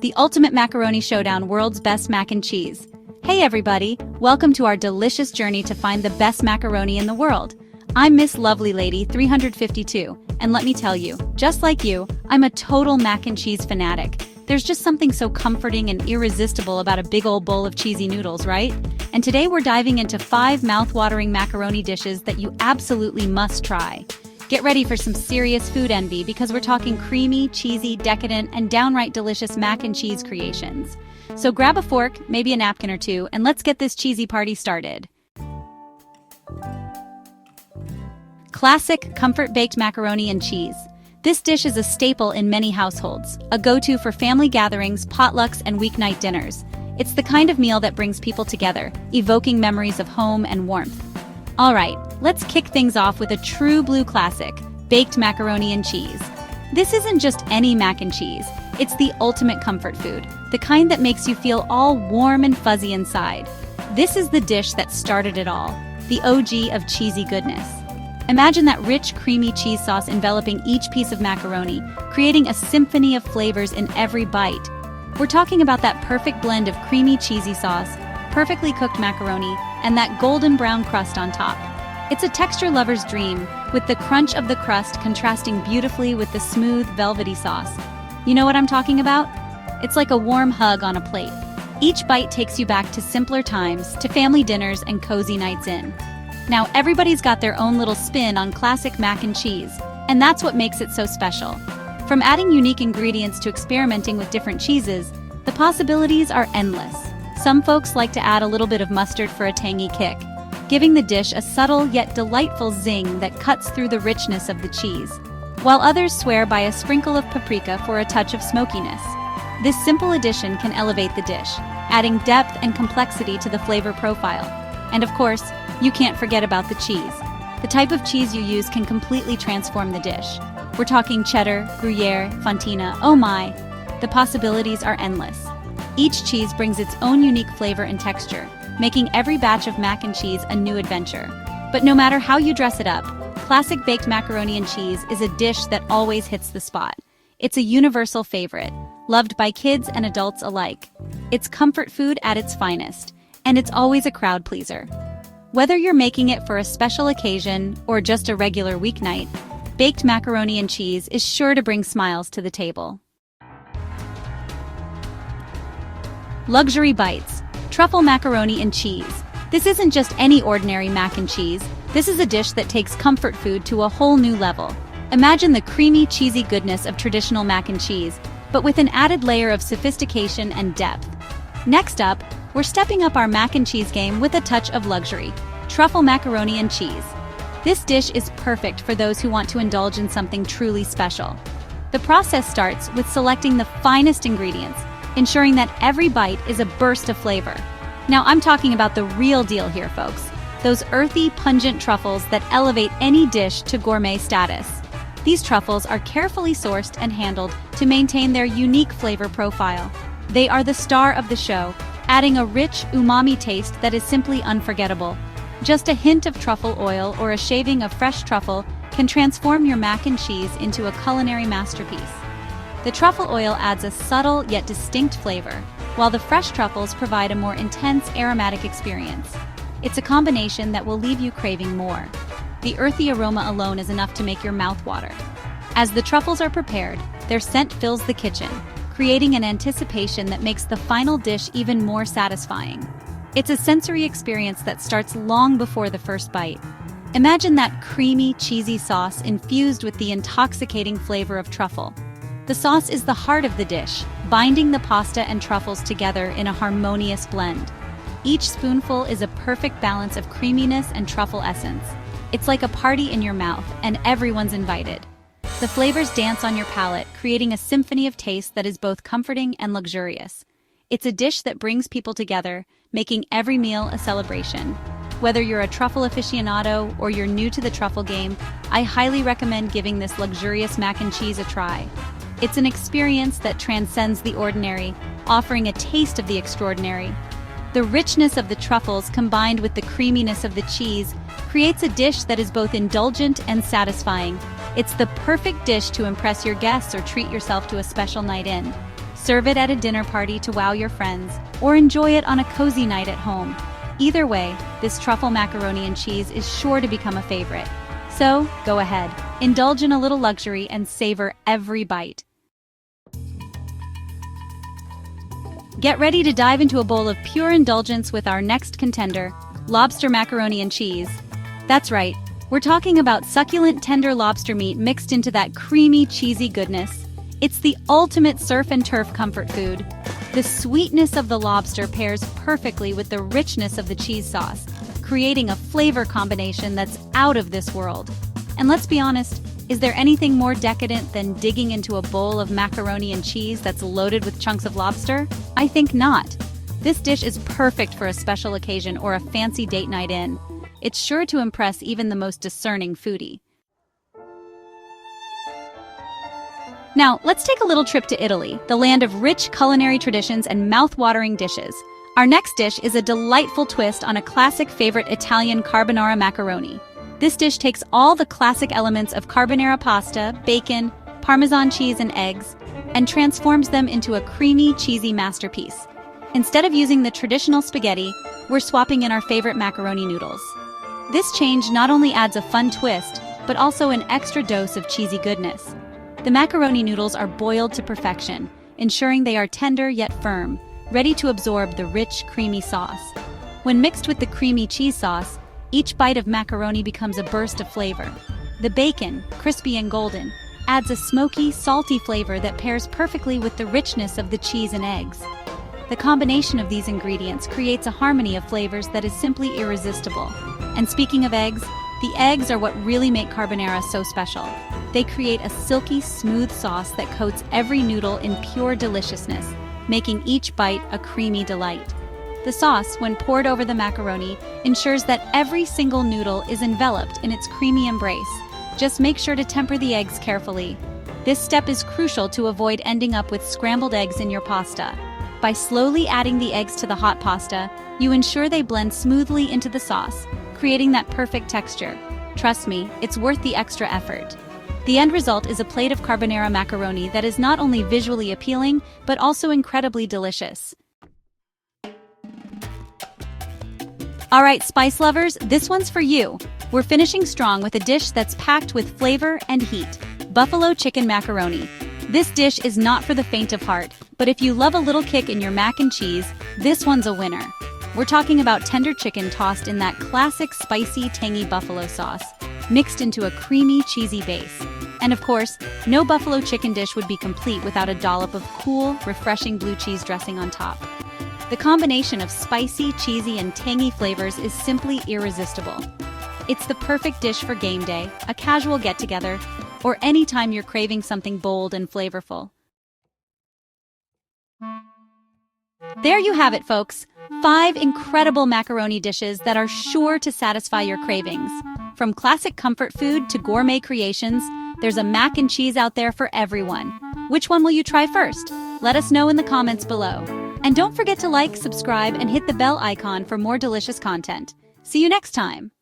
the ultimate macaroni showdown, world's best mac and cheese. Hey everybody, welcome to our delicious journey to find the best macaroni in the world. I'm Miss Lovely Lady 352, and let me tell you, just like you, I'm a total mac and cheese fanatic. There's just something so comforting and irresistible about a big old bowl of cheesy noodles, right? And today we're diving into 5 mouth-watering macaroni dishes that you absolutely must try. Get ready for some serious food envy because we're talking creamy, cheesy, decadent, and downright delicious mac and cheese creations. So grab a fork, maybe a napkin or two, and let's get this cheesy party started. Classic comfort-baked macaroni and cheese. This dish is a staple in many households, a go-to for family gatherings, potlucks, and weeknight dinners. It's the kind of meal that brings people together, evoking memories of home and warmth. All right, let's kick things off with a true blue classic, baked macaroni and cheese. This isn't just any mac and cheese, it's the ultimate comfort food, the kind that makes you feel all warm and fuzzy inside. This is the dish that started it all, the OG of cheesy goodness. Imagine that rich, creamy cheese sauce enveloping each piece of macaroni, creating a symphony of flavors in every bite. We're talking about that perfect blend of creamy cheesy sauce, perfectly cooked macaroni, and that golden brown crust on top. It's a texture lover's dream, with the crunch of the crust contrasting beautifully with the smooth, velvety sauce. You know what I'm talking about? It's like a warm hug on a plate. Each bite takes you back to simpler times, to family dinners and cozy nights in. Now, everybody's got their own little spin on classic mac and cheese, and that's what makes it so special. From adding unique ingredients to experimenting with different cheeses, the possibilities are endless. Some folks like to add a little bit of mustard for a tangy kick, giving the dish a subtle yet delightful zing that cuts through the richness of the cheese, while others swear by a sprinkle of paprika for a touch of smokiness. This simple addition can elevate the dish, adding depth and complexity to the flavor profile. And of course, you can't forget about the cheese. The type of cheese you use can completely transform the dish. We're talking cheddar, Gruyere, Fontina, oh my! The possibilities are endless. Each cheese brings its own unique flavor and texture, making every batch of mac and cheese a new adventure. But no matter how you dress it up, classic baked macaroni and cheese is a dish that always hits the spot. It's a universal favorite, loved by kids and adults alike. It's comfort food at its finest, and it's always a crowd pleaser. Whether you're making it for a special occasion or just a regular weeknight, baked macaroni and cheese is sure to bring smiles to the table. Luxury bites. Truffle macaroni and cheese. This isn't just any ordinary mac and cheese. This is a dish that takes comfort food to a whole new level. Imagine the creamy, cheesy goodness of traditional mac and cheese, but with an added layer of sophistication and depth. Next up, we're stepping up our mac and cheese game with a touch of luxury. Truffle macaroni and cheese. This dish is perfect for those who want to indulge in something truly special. The process starts with selecting the finest ingredients, ensuring that every bite is a burst of flavor. Now I'm talking about the real deal here, folks. Those earthy, pungent truffles that elevate any dish to gourmet status. These truffles are carefully sourced and handled to maintain their unique flavor profile. They are the star of the show, adding a rich, umami taste that is simply unforgettable. Just a hint of truffle oil or a shaving of fresh truffle can transform your mac and cheese into a culinary masterpiece. The truffle oil adds a subtle yet distinct flavor, while the fresh truffles provide a more intense aromatic experience. It's a combination that will leave you craving more. The earthy aroma alone is enough to make your mouth water. As the truffles are prepared, their scent fills the kitchen, creating an anticipation that makes the final dish even more satisfying. It's a sensory experience that starts long before the first bite. Imagine that creamy, cheesy sauce infused with the intoxicating flavor of truffle. The sauce is the heart of the dish, binding the pasta and truffles together in a harmonious blend. Each spoonful is a perfect balance of creaminess and truffle essence. It's like a party in your mouth, and everyone's invited. The flavors dance on your palate, creating a symphony of taste that is both comforting and luxurious. It's a dish that brings people together, making every meal a celebration. Whether you're a truffle aficionado or you're new to the truffle game, I highly recommend giving this luxurious mac and cheese a try. It's an experience that transcends the ordinary, offering a taste of the extraordinary. The richness of the truffles combined with the creaminess of the cheese creates a dish that is both indulgent and satisfying. It's the perfect dish to impress your guests or treat yourself to a special night in. Serve it at a dinner party to wow your friends, or enjoy it on a cozy night at home. Either way, this truffle macaroni and cheese is sure to become a favorite. So, go ahead, indulge in a little luxury and savor every bite. Get ready to dive into a bowl of pure indulgence with our next contender, lobster macaroni and cheese. That's right, we're talking about succulent, tender lobster meat mixed into that creamy, cheesy goodness. It's the ultimate surf and turf comfort food. The sweetness of the lobster pairs perfectly with the richness of the cheese sauce, creating a flavor combination that's out of this world. And let's be honest, is there anything more decadent than digging into a bowl of macaroni and cheese that's loaded with chunks of lobster? I think not. This dish is perfect for a special occasion or a fancy date night in. It's sure to impress even the most discerning foodie. Now, let's take a little trip to Italy, the land of rich culinary traditions and mouth-watering dishes. Our next dish is a delightful twist on a classic favorite Italian carbonara macaroni. This dish takes all the classic elements of carbonara pasta, bacon, Parmesan cheese, and eggs, and transforms them into a creamy, cheesy masterpiece. Instead of using the traditional spaghetti, we're swapping in our favorite macaroni noodles. This change not only adds a fun twist, but also an extra dose of cheesy goodness. The macaroni noodles are boiled to perfection, ensuring they are tender yet firm, ready to absorb the rich, creamy sauce. When mixed with the creamy cheese sauce, each bite of macaroni becomes a burst of flavor. The bacon, crispy and golden, adds a smoky, salty flavor that pairs perfectly with the richness of the cheese and eggs. The combination of these ingredients creates a harmony of flavors that is simply irresistible. And speaking of eggs, the eggs are what really make carbonara so special. They create a silky, smooth sauce that coats every noodle in pure deliciousness, making each bite a creamy delight. The sauce, when poured over the macaroni, ensures that every single noodle is enveloped in its creamy embrace. Just make sure to temper the eggs carefully. This step is crucial to avoid ending up with scrambled eggs in your pasta. By slowly adding the eggs to the hot pasta, you ensure they blend smoothly into the sauce, creating that perfect texture. Trust me, it's worth the extra effort. The end result is a plate of carbonara macaroni that is not only visually appealing, but also incredibly delicious. Alright, spice lovers, this one's for you. We're finishing strong with a dish that's packed with flavor and heat: buffalo chicken macaroni. This dish is not for the faint of heart, but if you love a little kick in your mac and cheese, this one's a winner. We're talking about tender chicken tossed in that classic spicy, tangy buffalo sauce, mixed into a creamy, cheesy base. And of course, no buffalo chicken dish would be complete without a dollop of cool, refreshing blue cheese dressing on top. The combination of spicy, cheesy, and tangy flavors is simply irresistible. It's the perfect dish for game day, a casual get-together, or anytime you're craving something bold and flavorful. There you have it, folks. 5 incredible macaroni dishes that are sure to satisfy your cravings. From classic comfort food to gourmet creations, there's a mac and cheese out there for everyone. Which one will you try first? Let us know in the comments below. And don't forget to like, subscribe, and hit the bell icon for more delicious content. See you next time.